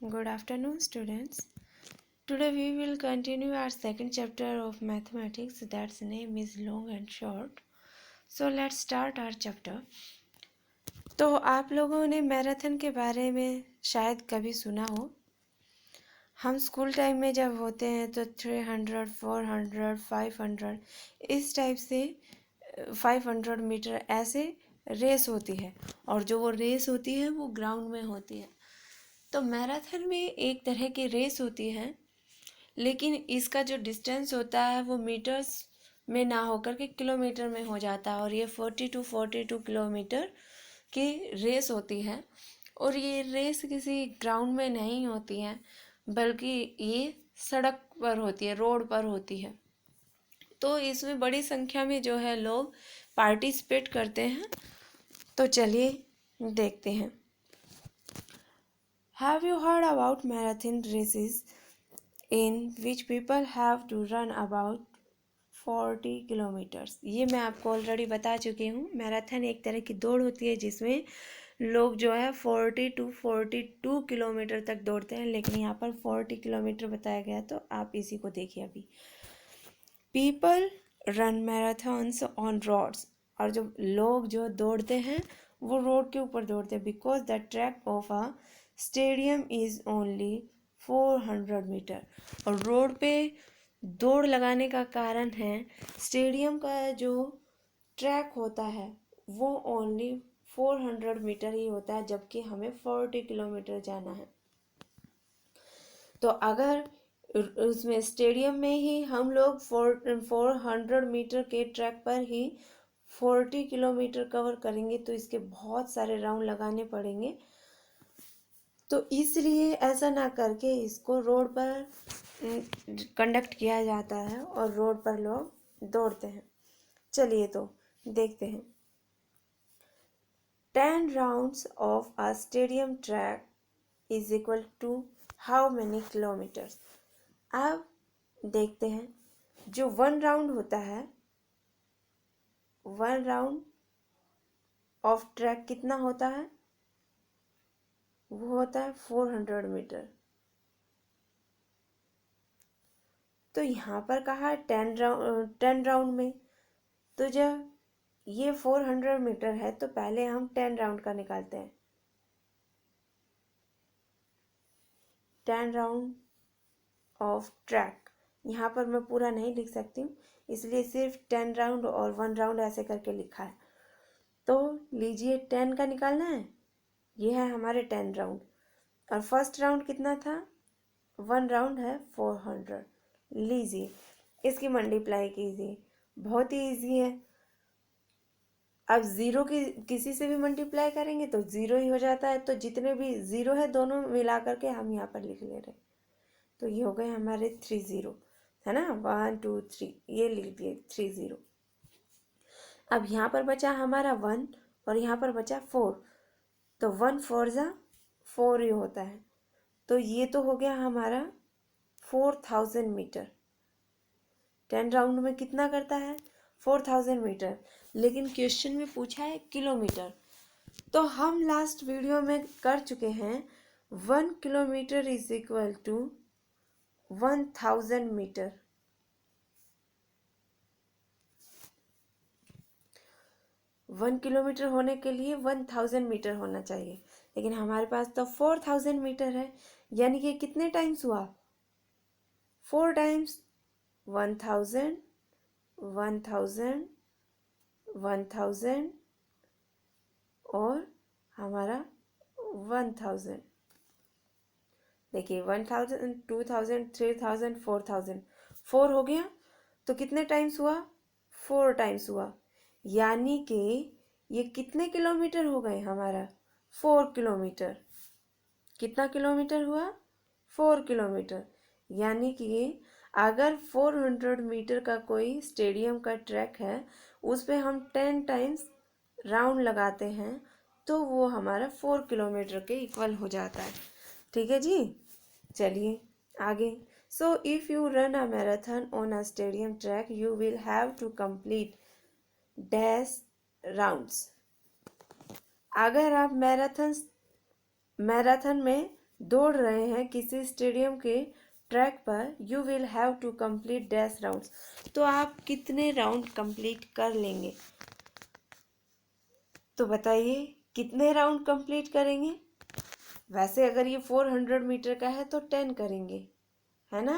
Good afternoon, students. Today we will continue our second chapter of mathematics. That's name is long and short. So let's start our chapter. तो आप लोगों ने marathon के बारे में शायद कभी सुना हो। हम स्कूल टाइम में जब होते हैं तो 300, 400, 500 इस टाइप से 500 मीटर ऐसे रेस होती है, और जो वो रेस होती है वो ग्राउंड में होती है। तो मैराथन में एक तरह की रेस होती है, लेकिन इसका जो डिस्टेंस होता है वो मीटर्स में ना होकर के किलोमीटर में हो जाता है, और ये 42 किलोमीटर की रेस होती है। और ये रेस किसी ग्राउंड में नहीं होती है, बल्कि ये सड़क पर होती है, रोड पर होती है। तो इसमें बड़ी संख्या में जो है लोग पार्टिसिपेट करते हैं। तो चलिए देखते हैं। Have you heard about marathon races in which people have to run about 40 kilometres? ये मैं आपको ऑलरेडी बता चुकी हूँ। मैराथन एक तरह की दौड़ होती है जिसमें लोग जो है 40 to 42 किलोमीटर तक दौड़ते हैं, लेकिन यहाँ पर 40 किलोमीटर बताया गया, तो आप इसी को देखिए अभी। People run marathons on roads, और जो लोग जो दौड़ते हैं वो रोड के ऊपर दौड़ते हैं, because the track of a stadium is only 400 metre. और रोड पे दौड़ लगाने का कारण है स्टेडियम का जो ट्रैक होता है वो ओनली 400 मीटर ही होता है, जबकि हमें 40 किलोमीटर जाना है। तो अगर उसमें स्टेडियम में ही हम लोग 400 मीटर के ट्रैक पर ही 40 किलोमीटर कवर करेंगे, तो इसके बहुत सारे राउंड लगाने पड़ेंगे। तो इसलिए ऐसा ना करके इसको रोड पर कंडक्ट किया जाता है, और रोड पर लोग दौड़ते हैं। चलिए तो देखते हैं। 10 rounds of a stadium track is equal to how many kilometres? अब देखते हैं, जो 1 राउंड होता है, 1 राउंड ऑफ ट्रैक कितना होता है? वो होता है 400 मीटर। तो यहाँ पर कहा 10 राउंड में, तो जब ये 400 मीटर है तो पहले हम 10 राउंड का निकालते हैं। 10 राउंड ऑफ ट्रैक, यहाँ पर मैं पूरा नहीं लिख सकती हूँ, इसलिए सिर्फ 10 राउंड और 1 राउंड ऐसे करके लिखा है। तो लीजिए 10 का निकालना है, ये है हमारे 10 राउंड। और फर्स्ट राउंड कितना था? 1 राउंड है 400। लीजिए इसकी मल्टीप्लाई कीजिए, बहुत ही ईजी है। अब ज़ीरो की किसी से भी मल्टीप्लाई करेंगे तो ज़ीरो ही हो जाता है, तो जितने भी ज़ीरो है दोनों मिला करके हम यहाँ पर लिख ले रहे। तो ये हो गए हमारे 30, है ना, 1 2 3, ये लिख दिए 30। अब यहाँ पर बचा हमारा 1 और यहाँ पर बचा 4, तो 1 4 जा 4 ही होता है। तो ये तो हो गया हमारा 4000 मीटर। 10 राउंड में कितना करता है? 4000 मीटर। लेकिन क्वेश्चन में पूछा है किलोमीटर, तो हम लास्ट वीडियो में कर चुके हैं 1 kilometre is equal to 1000 metre. 1 kilometre होने के लिए 1000 मीटर होना चाहिए, लेकिन हमारे पास तो 4000 मीटर है, यानी कि कितने टाइम्स हुआ? 4 टाइम्स 1000, 1000, 1000 और हमारा 1000। देखिए 1000, 2000, 3000, 4000, 4 हो गया, तो कितने टाइम्स हुआ? 4 टाइम्स हुआ, यानी कि ये कितने किलोमीटर हो गए हमारा? 4 किलोमीटर। कितना किलोमीटर हुआ? 4 किलोमीटर। यानी कि अगर 400 मीटर का कोई स्टेडियम का ट्रैक है, उस पर हम 10 टाइम्स राउंड लगाते हैं, तो वो हमारा 4 किलोमीटर के इक्वल हो जाता है। ठीक है जी, चलिए आगे। So if you run a marathon on a stadium track you will have to complete dash rounds. अगर आप मैराथन में दौड़ रहे हैं किसी स्टेडियम के ट्रैक पर, you will have to complete dash rounds. तो आप कितने राउंड कंप्लीट कर लेंगे? तो बताइए कितने राउंड कंप्लीट करेंगे? वैसे अगर ये 400 मीटर का है तो 10 करेंगे, है ना,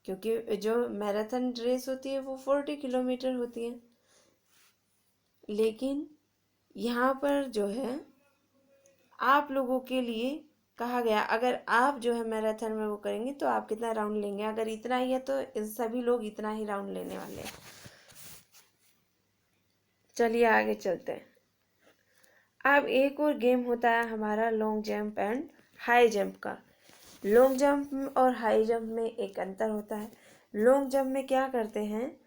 क्योंकि जो मैराथन रेस होती है वो 40 किलोमीटर होती है। लेकिन यहाँ पर जो है आप लोगों के लिए कहा गया, अगर आप जो है मैराथन में वो करेंगे तो आप कितना राउंड लेंगे? अगर इतना ही है तो सभी लोग इतना ही राउंड लेने वाले हैं। चलिए आगे चलते हैं। अब एक और गेम होता है हमारा long jump and high jump का। लॉन्ग जंप और हाई जंप में एक अंतर होता है। लॉन्ग जंप में क्या करते हैं,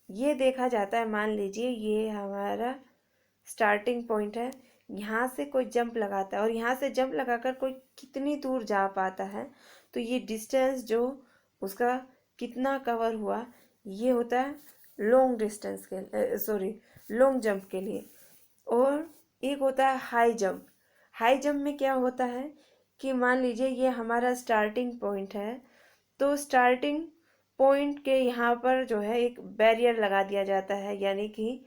ये देखा जाता है, मान लीजिए ये हमारा स्टार्टिंग पॉइंट है, यहाँ से कोई जंप लगाता है और यहाँ से जंप लगाकर कोई कितनी दूर जा पाता है, तो ये डिस्टेंस जो उसका कितना कवर हुआ, ये होता है लॉन्ग डिस्टेंस के सॉरी लॉन्ग जंप के लिए। और एक होता है हाई जंप। हाई जंप में क्या होता है कि मान लीजिए ये हमारा स्टार्टिंग पॉइंट है, तो स्टार्टिंग पॉइंट के यहाँ पर जो है एक बैरियर लगा दिया जाता है, यानी कि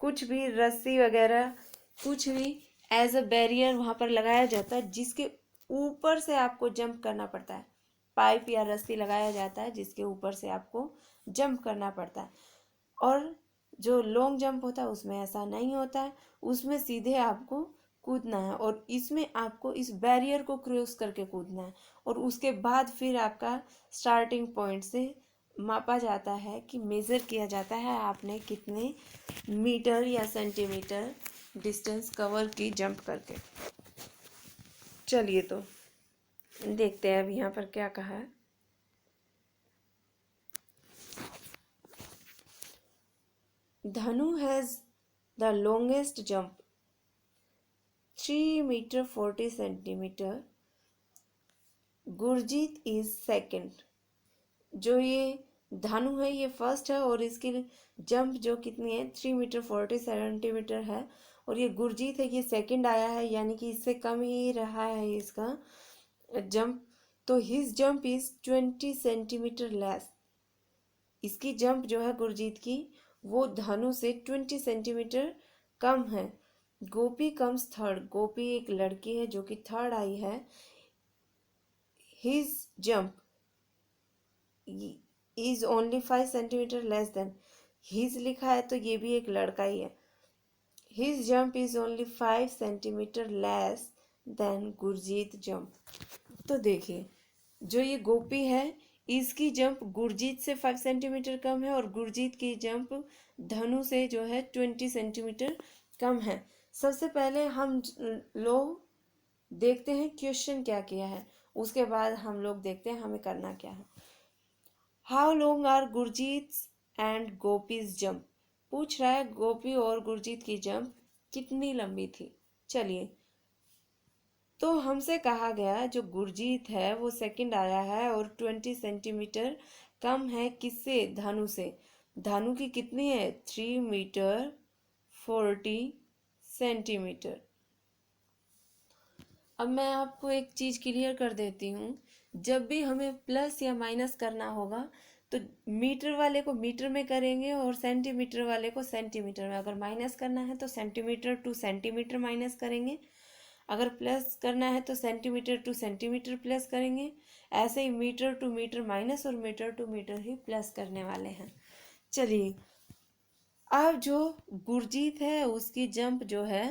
कुछ भी रस्सी वगैरह कुछ भी एज अ बैरियर वहाँ पर लगाया जाता है, जिसके ऊपर से आपको जंप करना पड़ता है। पाइप या रस्सी लगाया जाता है जिसके ऊपर से आपको जंप करना पड़ता है। और जो लॉन्ग जंप होता है उसमें ऐसा नहीं होता है, उसमें सीधे आपको कूदना है और इसमें आपको इस बैरियर को क्रॉस करके कूदना है और उसके बाद फिर आपका स्टार्टिंग पॉइंट से मापा जाता है कि मेज़र किया जाता है आपने कितने मीटर या सेंटीमीटर डिस्टेंस कवर की जंप करके। चलिए तो देखते हैं अब यहाँ पर क्या कहा है। Dhanu has the longest jump 3 metre 40 centimetre. Gurjeet is second. जो ये धानु है ये फर्स्ट है और इसकी जंप जो कितनी है 3 मीटर 40 सेंटीमीटर है, और ये गुरजीत है ये सेकंड आया है, यानी कि इससे कम ही रहा है इसका जंप। तो his jump is 20 centimetre less. इसकी जंप जो है गुरजीत की वो धनु से 20 सेंटीमीटर कम है। गोपी कम्स थर्ड। गोपी एक लड़की है जो कि थर्ड आई है। His jump is only 5 centimetre less than. His लिखा है तो ये भी एक लड़का ही है। His jump is only 5 centimetre less than Gurjeet jump. तो देखिए जो ये गोपी है इसकी जंप गुरजीत से 5 सेंटीमीटर कम है और गुरजीत की जंप धनु से जो है 20 सेंटीमीटर कम है। सबसे पहले हम लोग देखते हैं क्वेश्चन क्या किया है, उसके बाद हम लोग देखते हैं हमें करना क्या है। How long are Gurjeet and Gopi's jump. पूछ रहा है गोपी और गुरजीत की जंप कितनी लंबी थी। चलिए तो हमसे कहा गया जो गुरजीत है वो सेकंड आया है और 20 सेंटीमीटर कम है किससे, धानु से। धानु की कितनी है 3 मीटर 40 सेंटीमीटर। अब मैं आपको एक चीज़ क्लियर कर देती हूँ, जब भी हमें प्लस या माइनस करना होगा तो मीटर वाले को मीटर में करेंगे और सेंटीमीटर वाले को सेंटीमीटर में। अगर माइनस करना है तो सेंटीमीटर टू सेंटीमीटर माइनस करेंगे, अगर प्लस करना है तो सेंटीमीटर टू सेंटीमीटर प्लस करेंगे। ऐसे ही मीटर टू मीटर माइनस और मीटर टू मीटर ही प्लस करने वाले हैं। चलिए अब जो गुरजीत है उसकी जंप जो है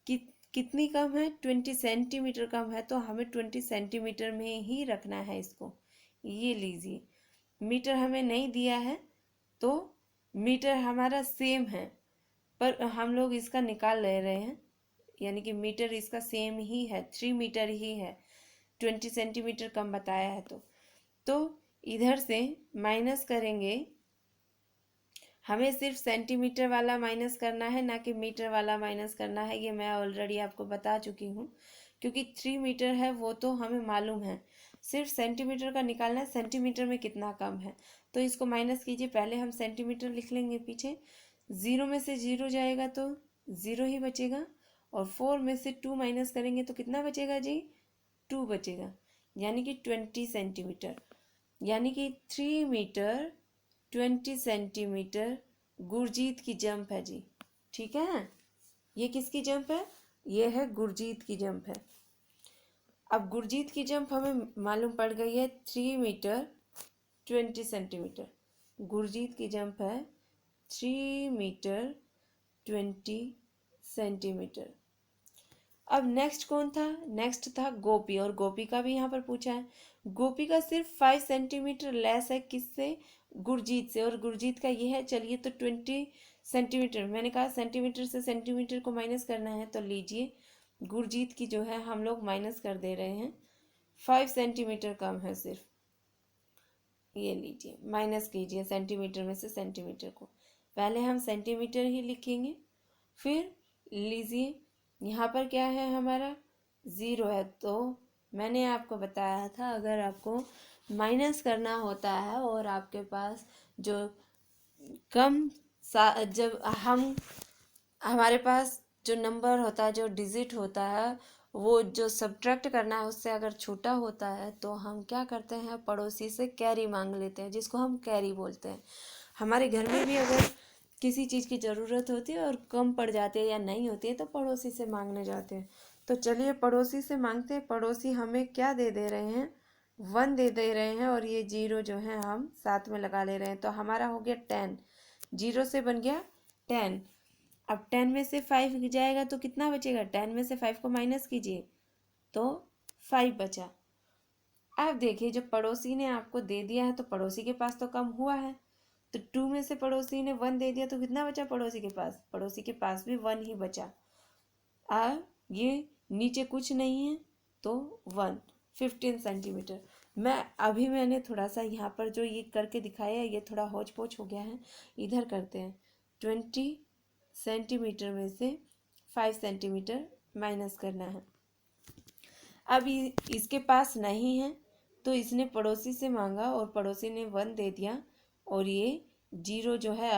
कितनी कम है 20 सेंटीमीटर कम है, तो हमें 20 सेंटीमीटर में ही रखना है इसको। ये लीजिए मीटर हमें नहीं दिया है तो मीटर हमारा सेम है पर हम लोग इसका निकाल ले रहे हैं, यानी कि मीटर इसका सेम ही है 3 मीटर ही है, 20 सेंटीमीटर कम बताया है। तो इधर से माइनस करेंगे, हमें सिर्फ सेंटीमीटर वाला माइनस करना है ना कि मीटर वाला माइनस करना है। ये मैं ऑलरेडी आपको बता चुकी हूँ, क्योंकि 3 मीटर है वो तो हमें मालूम है, सिर्फ सेंटीमीटर का निकालना है सेंटीमीटर में कितना कम है। तो इसको माइनस कीजिए, पहले हम सेंटीमीटर लिख लेंगे पीछे, 0 में से 0 जाएगा तो 0 ही बचेगा और 4 में से 2 माइनस करेंगे तो कितना बचेगा जी 2 बचेगा, यानी कि 20 सेंटीमीटर, यानी कि 3 मीटर 20 सेंटीमीटर गुरजीत की जंप है जी। ठीक है, ये किसकी जंप है? ये है गुरजीत की जंप है। अब गुरजीत की जंप हमें मालूम पड़ गई है 3 मीटर 20 सेंटीमीटर। गुरजीत की जंप है 3 मीटर 20 सेंटीमीटर। अब नेक्स्ट कौन था? नेक्स्ट था गोपी, और गोपी का भी यहाँ पर पूछा है। गोपी का सिर्फ 5 सेंटीमीटर लेस है किससे? गुरजीत से, और गुरजीत का ये है, चलिए तो 20 सेंटीमीटर, मैंने कहा सेंटीमीटर से सेंटीमीटर को माइनस करना है, तो लीजिए गुरजीत की जो है हम लोग माइनस कर दे रहे हैं, 5 सेंटीमीटर कम है सिर्फ। ये लीजिए माइनस कीजिए सेंटीमीटर में से सेंटीमीटर को, पहले हम सेंटीमीटर ही लिखेंगे, फिर लीजिए यहाँ पर क्या है हमारा 0 है। तो मैंने आपको बताया था अगर आपको माइनस करना होता है और आपके पास जो जब हमारे पास जो नंबर होता है, जो डिजिट होता है, वो जो सब्ट्रैक्ट करना है उससे अगर छोटा होता है तो हम क्या करते हैं, पड़ोसी से कैरी मांग लेते हैं, जिसको हम कैरी बोलते हैं। हमारे घर में भी अगर किसी चीज़ की ज़रूरत होती है और कम पड़ जाती है या नहीं होती है तो पड़ोसी से मांगने जाते हैं। तो चलिए पड़ोसी से मांगते हैं। पड़ोसी हमें क्या दे दे रहे हैं? 1 दे रहे हैं, और ये 0 जो है हम साथ में लगा ले रहे हैं, तो हमारा हो गया 10। 0 से बन गया 10। अब 10 में से 5 जाएगा तो कितना बचेगा? 10 में से 5 को माइनस कीजिए तो 5 बचा। अब देखिए जब पड़ोसी ने आपको दे दिया है तो पड़ोसी के पास तो कम हुआ है, तो 2 में से पड़ोसी ने 1 दे दिया तो कितना बचा पड़ोसी के पास? पड़ोसी के पास भी 1 ही बचा। अब ये नीचे कुछ नहीं है तो 1 15 सेंटीमीटर। मैंने थोड़ा सा यहाँ पर जो ये करके दिखाया है ये थोड़ा होच पोच हो गया है, इधर करते हैं। 20 सेंटीमीटर में से 5 सेंटीमीटर माइनस करना है। अब इसके पास नहीं है तो इसने पड़ोसी से मांगा और पड़ोसी ने 1 दे दिया, और ये 0 जो है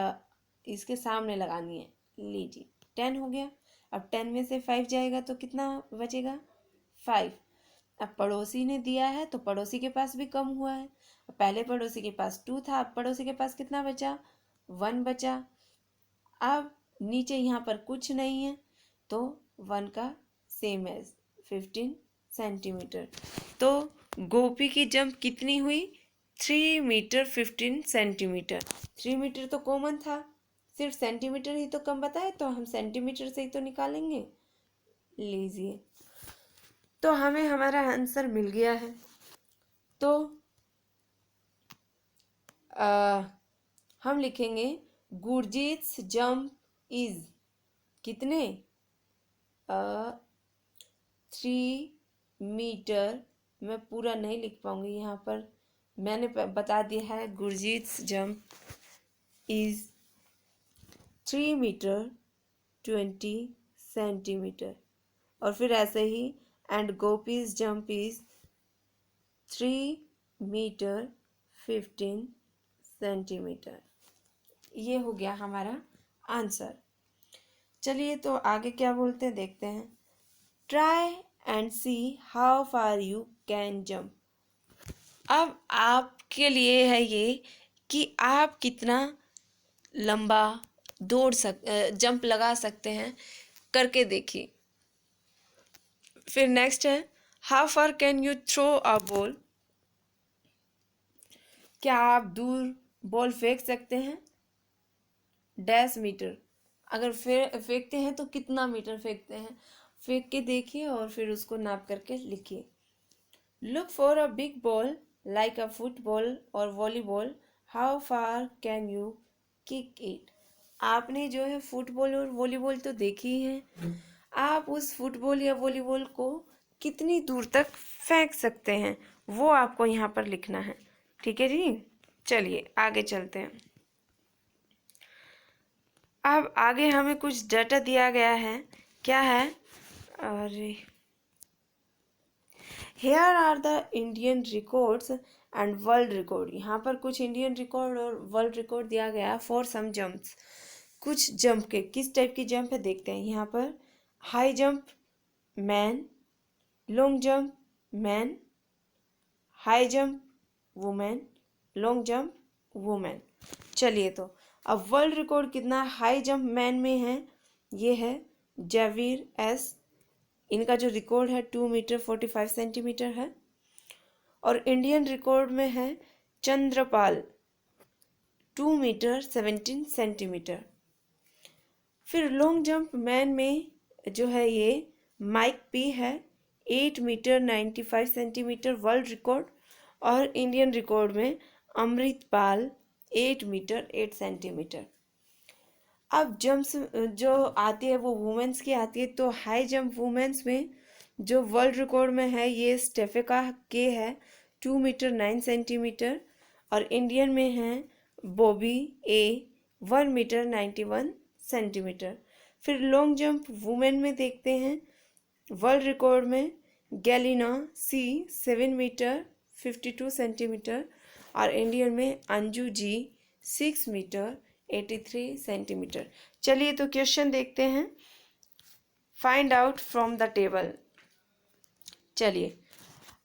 इसके सामने लगानी है। लीजिए 10 हो गया। अब 10 में से 5 जाएगा तो कितना बचेगा? 5। अब पड़ोसी ने दिया है तो पड़ोसी के पास भी कम हुआ है। पहले पड़ोसी के पास 2 था, अब पड़ोसी के पास कितना बचा? 1 बचा। अब नीचे यहाँ पर कुछ नहीं है तो 1 का सेम है 15 सेंटीमीटर। तो गोपी की जंप कितनी हुई? 3 मीटर 15 सेंटीमीटर। 3 मीटर तो कॉमन था, सिर्फ सेंटीमीटर ही तो कम बताए, तो हम सेंटीमीटर से ही तो निकालेंगे। लीजिए तो हमें हमारा आंसर मिल गया है। तो हम लिखेंगे गुरजीत्स जंप इज कितने? 3 मीटर। मैं पूरा नहीं लिख पाऊंगी यहाँ पर, मैंने बता दिया है Gurjeet's jump is 3 metre 20 centimetre, और फिर ऐसे ही and Gopi's jump is 3 metre 15 centimetre. ये हो गया हमारा आंसर। चलिए तो आगे क्या बोलते हैं देखते हैं। Try and see how far you can jump. अब आपके लिए है ये कि आप कितना लंबा जंप लगा सकते हैं, करके देखिए। फिर नेक्स्ट है how far can you throw a ball. क्या आप दूर बॉल फेंक सकते हैं? Dash metre. अगर फेंकते हैं तो कितना मीटर फेंकते हैं, फेंक के देखिए और फिर उसको नाप करके लिखिए। Look for a big ball like a football और volleyball, how far can you kick it. आपने जो है फुटबॉल और वॉलीबॉल तो देखी ही है, आप उस फुटबॉल या वॉलीबॉल को कितनी दूर तक फेंक सकते हैं वो आपको यहाँ पर लिखना है। ठीक है जी, चलिए आगे चलते हैं। अब आगे हमें कुछ डाटा दिया गया है, क्या है? अरे here are the Indian records and world record. यहाँ पर कुछ इंडियन रिकॉर्ड और वर्ल्ड रिकॉर्ड दिया गया है फॉर सम जंप्स। कुछ जंप के किस टाइप की जंप है देखते हैं। यहाँ पर high jump man, long jump man, high jump women, long jump women. चलिए तो अब वर्ल्ड रिकॉर्ड कितना हाई जंप मैन में है, ये है जावीर एस। इनका जो रिकॉर्ड है 2 मीटर 45 सेंटीमीटर है। और इंडियन रिकॉर्ड में है चंद्रपाल 2 मीटर 17 सेंटीमीटर। फिर लॉन्ग जंप मैन में जो है ये माइक पी है 8 मीटर 95 सेंटीमीटर वर्ल्ड रिकॉर्ड। और इंडियन रिकॉर्ड में अमृतपाल 8 मीटर 8 सेंटीमीटर। अब जंप्स जो आती है वो वुमेन्स की आती है। तो हाई जंप वुमेन्स में जो वर्ल्ड रिकॉर्ड में है ये स्टेफिका के है 2 मीटर 9 सेंटीमीटर। और इंडियन में है बॉबी ए 1 मीटर 91 सेंटीमीटर। फिर लॉन्ग जंप वुमेन में देखते हैं वर्ल्ड रिकॉर्ड में गैलिना सी 7 मीटर 52 सेंटीमीटर। और इंडियन में अंजू जी 6 मीटर 83 सेंटीमीटर। चलिए तो क्वेश्चन देखते हैं, find out from the table. चलिए,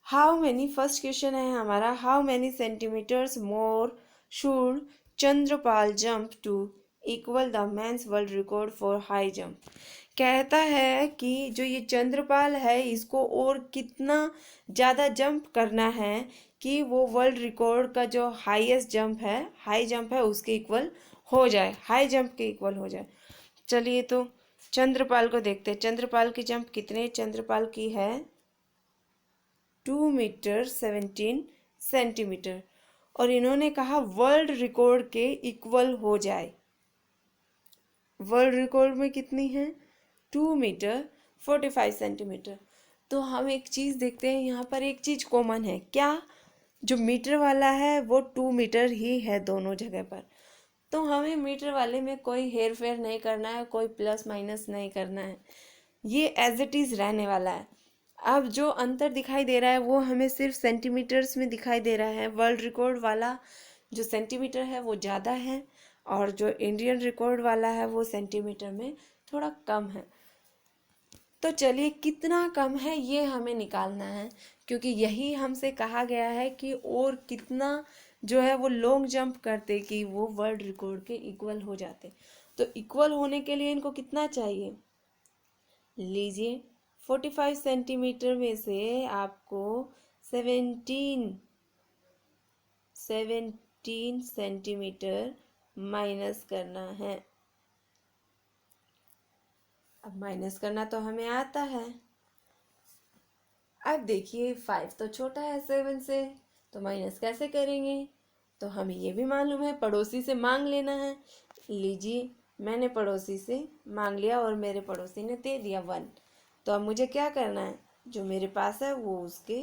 हाउ मैनी, फर्स्ट क्वेश्चन है हमारा, how many centimetres more should Chandrapal jump to equal the men's world record for high jump. कहता है कि जो ये चंद्रपाल है इसको और कितना ज़्यादा जंप करना है कि वो वर्ल्ड रिकॉर्ड का जो हाईएस्ट जंप है, हाई जंप है, उसके इक्वल हो जाए, हाई जंप के इक्वल हो जाए। चलिए तो चंद्रपाल को देखते हैं, चंद्रपाल की जंप कितने, चंद्रपाल की है 2 मीटर 17 सेंटीमीटर। और इन्होंने कहा वर्ल्ड रिकॉर्ड के इक्वल हो जाए। वर्ल्ड रिकॉर्ड में कितनी है 2 मीटर 45 सेंटीमीटर। तो हम एक चीज़ देखते हैं, यहाँ पर एक चीज़ कॉमन है, क्या, जो मीटर वाला है वो 2 मीटर ही है दोनों जगह पर। तो हमें मीटर वाले में कोई हेर फेर नहीं करना है, कोई प्लस माइनस नहीं करना है, ये एज इट इज़ रहने वाला है। अब जो अंतर दिखाई दे रहा है वो हमें सिर्फ सेंटीमीटर्स में दिखाई दे रहा है। वर्ल्ड रिकॉर्ड वाला जो सेंटीमीटर है वो ज़्यादा है और जो इंडियन रिकॉर्ड वाला है वो सेंटीमीटर में थोड़ा कम है। तो चलिए कितना कम है ये हमें निकालना है, क्योंकि यही हमसे कहा गया है कि और कितना जो है वो लॉन्ग जंप करते कि वो वर्ल्ड रिकॉर्ड के इक्वल हो जाते। तो इक्वल होने के लिए इनको कितना चाहिए, लीजिए 45 सेंटीमीटर में से आपको 17 सेंटीमीटर माइनस करना है। अब माइनस करना तो हमें आता है। अब देखिए 5 तो छोटा है 7 से, तो माइनस कैसे करेंगे, तो हमें ये भी मालूम है पड़ोसी से मांग लेना है। लीजिए मैंने पड़ोसी से मांग लिया और मेरे पड़ोसी ने दे दिया 1। तो अब मुझे क्या करना है, जो मेरे पास है वो उसके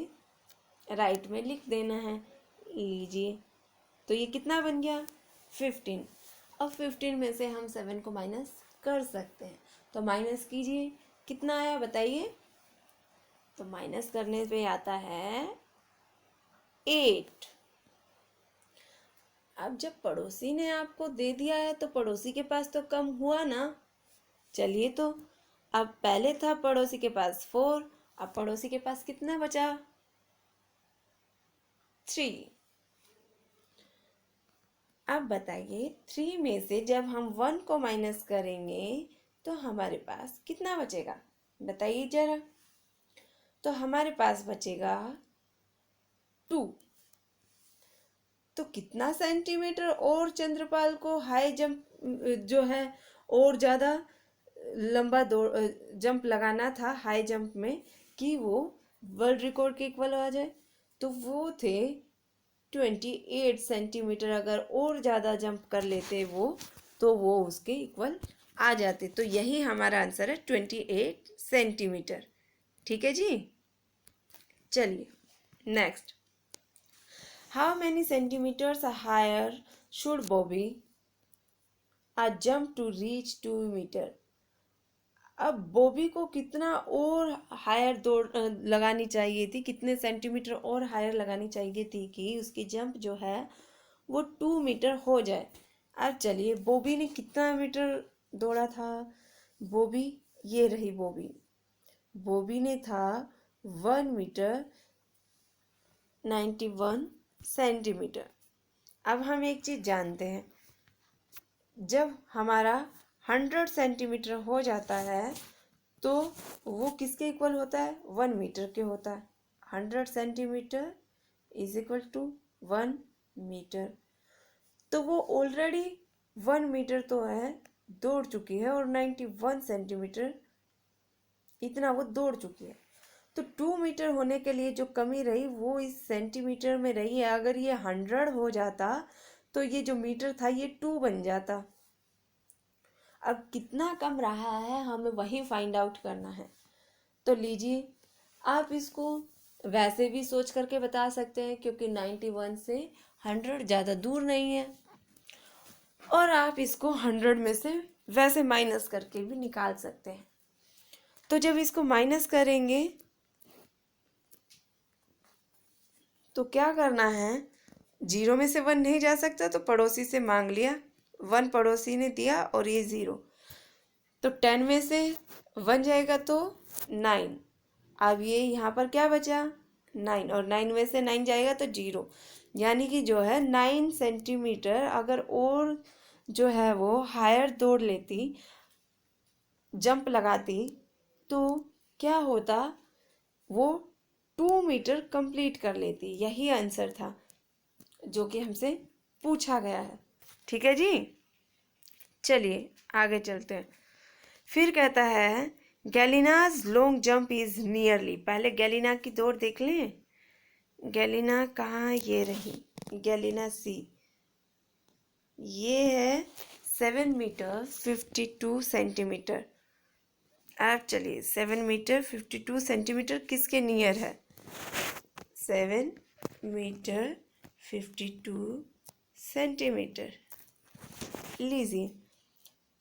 राइट में लिख देना है। लीजिए तो ये कितना बन गया 15। अब 15 में से हम 7 को माइनस कर सकते हैं, तो माइनस कीजिए, कितना आया बताइए। तो माइनस करने पे आता है 8। अब जब पड़ोसी ने आपको दे दिया है तो पड़ोसी के पास तो कम हुआ ना। चलिए तो अब पहले था पड़ोसी के पास 4, अब पड़ोसी के पास कितना बचा 3। अब बताइए 3 में से जब हम 1 को माइनस करेंगे तो हमारे पास कितना बचेगा, बताइए जरा। तो हमारे पास बचेगा 2। तो कितना सेंटीमीटर और चंद्रपाल को हाई जंप जो है और ज़्यादा लंबा दौड़ जंप लगाना था हाई जंप में कि वो वर्ल्ड रिकॉर्ड के इक्वल आ जाए। तो वो थे 28 सेंटीमीटर। अगर और ज़्यादा जंप कर लेते वो तो वो उसके इक्वल आ जाते। तो यही हमारा आंसर है 28 सेंटीमीटर। ठीक है जी। चलिए next, how many centimetres higher should Bobby a jump to reach 2 metre. अब बॉबी को कितना और हायर दौड़ लगानी चाहिए थी, कितने सेंटीमीटर और हायर लगानी चाहिए थी कि उसकी जंप जो है वो 2 मीटर हो जाए। अब चलिए बॉबी ने कितना मीटर दौड़ा था, बॉबी ये रही बॉबी, बॉबी ने था 1 मीटर 91 सेंटीमीटर। अब हम एक चीज़ जानते हैं, जब हमारा 100 सेंटीमीटर हो जाता है तो वो किसके इक्वल होता है? 1 मीटर के होता है। 100 centimetre is equal to 1 metre. तो वो ऑलरेडी 1 मीटर तो है, दौड़ चुकी है, और 91 सेंटीमीटर इतना वो दौड़ चुकी है। तो 2 मीटर होने के लिए जो कमी रही वो इस सेंटीमीटर में रही है। अगर ये 100 हो जाता तो ये जो मीटर था ये 2 बन जाता। अब कितना कम रहा है हमें वही फाइंड आउट करना है। तो लीजिए, आप इसको वैसे भी सोच करके बता सकते हैं, क्योंकि 91 से 100 ज़्यादा दूर नहीं है, और आप इसको 100 में से वैसे माइनस करके भी निकाल सकते हैं। तो जब इसको माइनस करेंगे तो क्या करना है, 0 में से 1 नहीं जा सकता तो पड़ोसी से मांग लिया, 1 पड़ोसी ने दिया और ये 0। तो 10 में से 1 जाएगा तो 9। अब ये यहाँ पर क्या बचा? 9, और 9 में से 9 जाएगा तो 0। यानी कि जो है 9 सेंटीमीटर अगर और जो है वो हायर दौड़ लेती, जंप लगाती, तो क्या होता, वो 2 मीटर कंप्लीट कर लेती। यही आंसर था जो कि हमसे पूछा गया है। ठीक है जी, चलिए आगे चलते हैं। फिर कहता है गैलिनाज लॉन्ग जंप इज नियरली। पहले गैलिना की दौड़ देख लें। गैलिना कहाँ? ये रही गैलिना सी। ये है 7 मीटर 52 सेंटीमीटर। अब चलिए 7 मीटर 52 सेंटीमीटर किसके नियर है? 7 मीटर 52 सेंटीमीटर। लीजिए,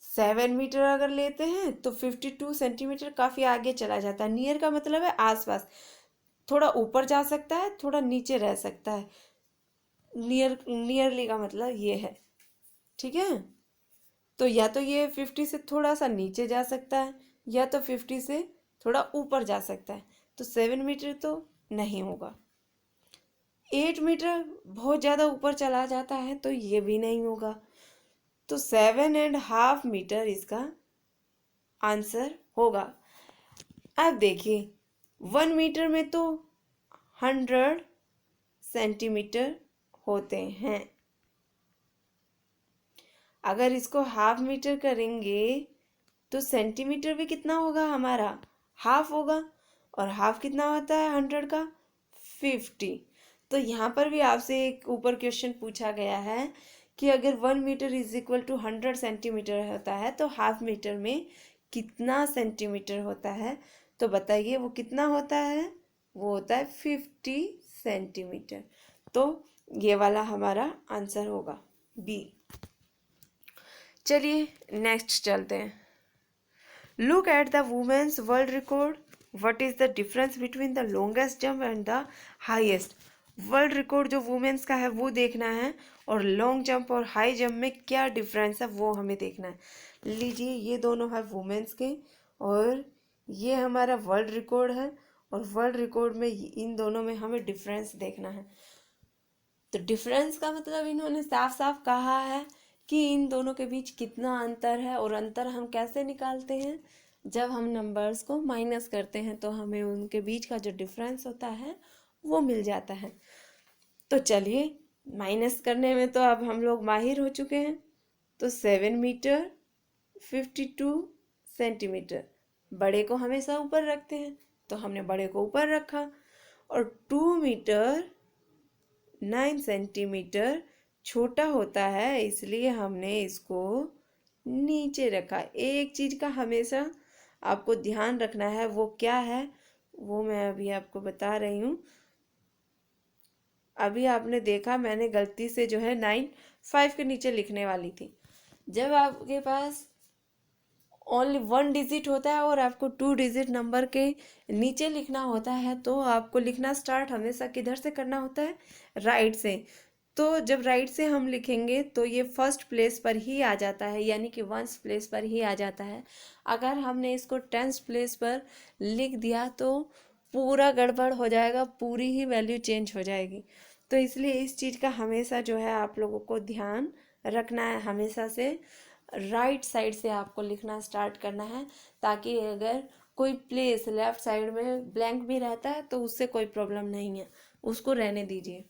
7 मीटर अगर लेते हैं तो 52 सेंटीमीटर काफ़ी आगे चला जाता है। नियर का मतलब है आसपास, थोड़ा ऊपर जा सकता है, थोड़ा नीचे रह सकता है। नियरली का मतलब ये है। ठीक है, तो या तो ये 50 से थोड़ा सा नीचे जा सकता है, या तो 50 से थोड़ा ऊपर जा सकता है। तो 7 मीटर तो नहीं होगा। 8 मीटर बहुत ज़्यादा ऊपर चला जाता है तो ये भी नहीं होगा। तो 7.5 मीटर इसका आंसर होगा। अब देखिए, 1 मीटर में तो 100 सेंटीमीटर होते हैं। अगर इसको हाफ मीटर करेंगे तो सेंटीमीटर भी कितना होगा हमारा? हाफ होगा। और हाफ कितना होता है 100 का? 50। तो यहाँ पर भी आपसे एक ऊपर क्वेश्चन पूछा गया है कि अगर 1 metre is equal to 100 centimetre होता है तो हाफ मीटर में कितना सेंटीमीटर होता है? तो बताइए वो कितना होता है? वो होता है 50 सेंटीमीटर। तो ये वाला हमारा आंसर होगा बी। चलिए नेक्स्ट चलते हैं। Look at the women's world record. What is the difference between the longest jump and the highest? World record जो वुमेन्स का है वो देखना है, और लॉन्ग जंप और हाई जंप में क्या डिफरेंस है वो हमें देखना है। लीजिए, ये दोनों है वुमेन्स के, और ये हमारा वर्ल्ड रिकॉर्ड है, और वर्ल्ड रिकॉर्ड में इन दोनों में हमें डिफरेंस देखना है। तो डिफरेंस का मतलब इन्होंने साफ साफ कहा है कि इन दोनों के बीच कितना अंतर है, और अंतर हम कैसे निकालते हैं? जब हम नंबर्स को माइनस करते हैं तो हमें उनके बीच का जो डिफरेंस होता है वो मिल जाता है। तो चलिए, माइनस करने में तो अब हम लोग माहिर हो चुके हैं। तो 7 मीटर 52 सेंटीमीटर, बड़े को हमेशा ऊपर रखते हैं तो हमने बड़े को ऊपर रखा, और 2 मीटर 9 सेंटीमीटर छोटा होता है, इसलिए हमने इसको नीचे रखा। एक चीज़ का हमेशा आपको ध्यान रखना है, वो क्या है वो मैं अभी आपको बता रही हूँ। अभी आपने देखा मैंने गलती से जो है 9 5 के नीचे लिखने वाली थी। जब आपके पास ओनली 1 डिजिट होता है और आपको 2 डिजिट नंबर के नीचे लिखना होता है, तो आपको लिखना स्टार्ट हमेशा किधर से करना होता है? राइट से। तो जब राइट से हम लिखेंगे तो ये फर्स्ट प्लेस पर ही आ जाता है, यानी कि 1st प्लेस पर ही आ जाता है। अगर हमने इसको 10th प्लेस पर लिख दिया तो पूरा गड़बड़ हो जाएगा, पूरी ही वैल्यू चेंज हो जाएगी। तो इसलिए इस चीज़ का हमेशा जो है आप लोगों को ध्यान रखना है, हमेशा से राइट साइड से आपको लिखना स्टार्ट करना है, ताकि अगर कोई प्लेस लेफ्ट साइड में ब्लैंक भी रहता है तो उससे कोई प्रॉब्लम नहीं है, उसको रहने दीजिए।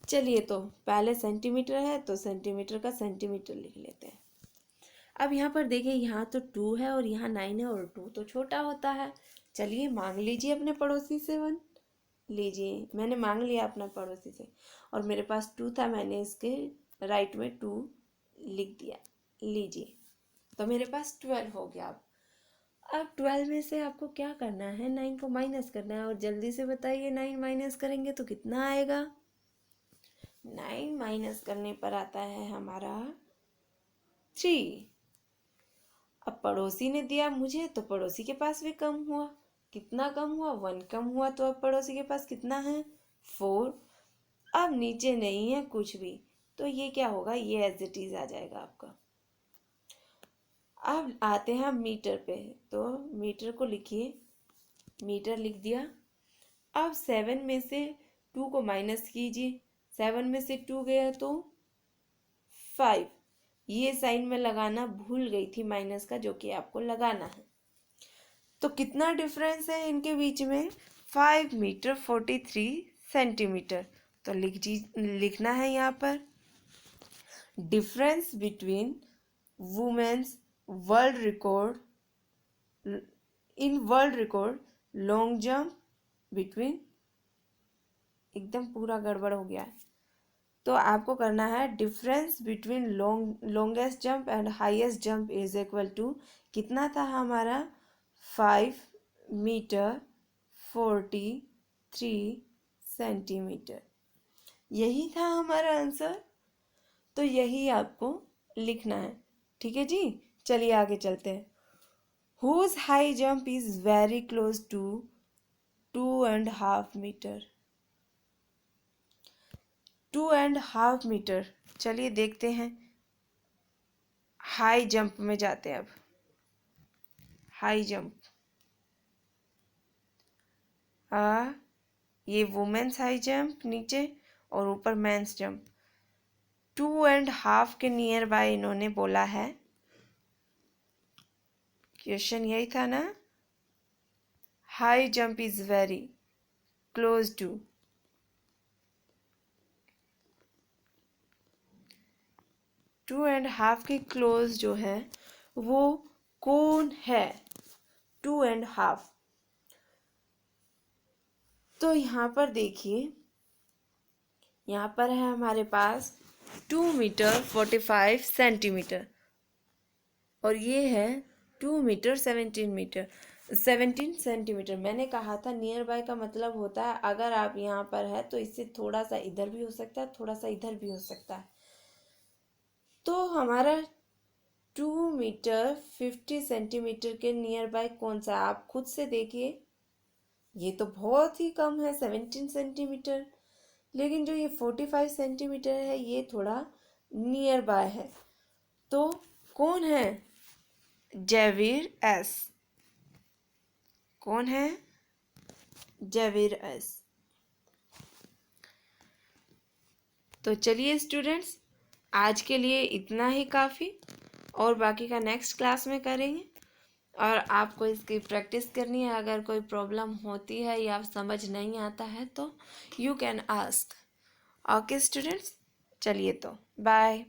चलिए, तो पहले सेंटीमीटर है तो सेंटीमीटर का सेंटीमीटर लिख लेते हैं। अब यहाँ पर देखिए, यहाँ तो 2 है और यहाँ 9 है, और 2 तो छोटा होता है। चलिए मांग लीजिए अपने पड़ोसी से 1। लीजिए, मैंने मांग लिया अपना पड़ोसी से, और मेरे पास 2 था, मैंने इसके राइट में 2 लिख दिया। लीजिए, तो मेरे पास 12 हो गया। अब 12 में से आपको क्या करना है, 9 को माइनस करना है, और जल्दी से बताइए 9 माइनस करेंगे तो कितना आएगा। 9 माइनस करने पर आता है हमारा 3। अब पड़ोसी ने दिया मुझे तो पड़ोसी के पास भी कम हुआ। कितना कम हुआ, 1 कम हुआ। तो अब पड़ोसी के पास कितना है, 4। अब नीचे नहीं है कुछ भी, तो ये क्या होगा, ये एज इट इज आ जाएगा आपका। अब आते हैं मीटर पे, तो मीटर को लिखिए, मीटर लिख दिया। अब 7 में से 2 को माइनस कीजिए, 7 में से 2 गया तो 5। ये साइन में लगाना भूल गई थी माइनस का, जो कि आपको लगाना है। तो कितना डिफरेंस है इनके बीच में, 5 मीटर 43 सेंटीमीटर। तो लिखना है यहाँ पर, difference between women's world record in world record long jump between, एकदम पूरा गड़बड़ हो गया है। तो आपको करना है, difference between longest jump and highest jump is equal to, कितना था हमारा, 5 मीटर 43 सेंटीमीटर। यही था हमारा आंसर। तो यही आपको लिखना है, ठीक है जी। चलिए आगे चलते हैं। Whose high jump is very close to 2.5 metre. 2.5 metre. चलिए देखते हैं, हाई जंप में जाते हैं। अब हाई जंप, ये वुमेन्स हाई जंप नीचे, और ऊपर मेंस जंप। 2.5 के नियर बाय इन्होंने बोला है, क्वेश्चन यही था ना, high jump is very close to, two and half के क्लोज जो है वो कौन है, 2.5। तो यहाँ पर देखिए, यहाँ पर है हमारे पास 2 मीटर 45 सेंटीमीटर, और ये है 2 मीटर 17 सेंटीमीटर। मैंने कहा था नियर बाय का मतलब होता है, अगर आप यहाँ पर है तो इससे थोड़ा सा इधर भी हो सकता है, थोड़ा सा इधर भी हो सकता है। तो हमारा 2 मीटर 50 सेंटीमीटर के नियर बाय कौन सा, आप खुद से देखिए। ये तो बहुत ही कम है, 17 सेंटीमीटर। लेकिन जो ये 45 सेंटीमीटर है, ये थोड़ा नियर बाय है। तो कौन है, जेवियर एस। कौन है, जेवियर एस। तो चलिए स्टूडेंट्स, आज के लिए इतना ही काफ़ी, और बाकी का नेक्स्ट क्लास में करेंगे। और आपको इसकी प्रैक्टिस करनी है। अगर कोई प्रॉब्लम होती है या समझ नहीं आता है तो you can ask. Okay students, चलिए तो बाय।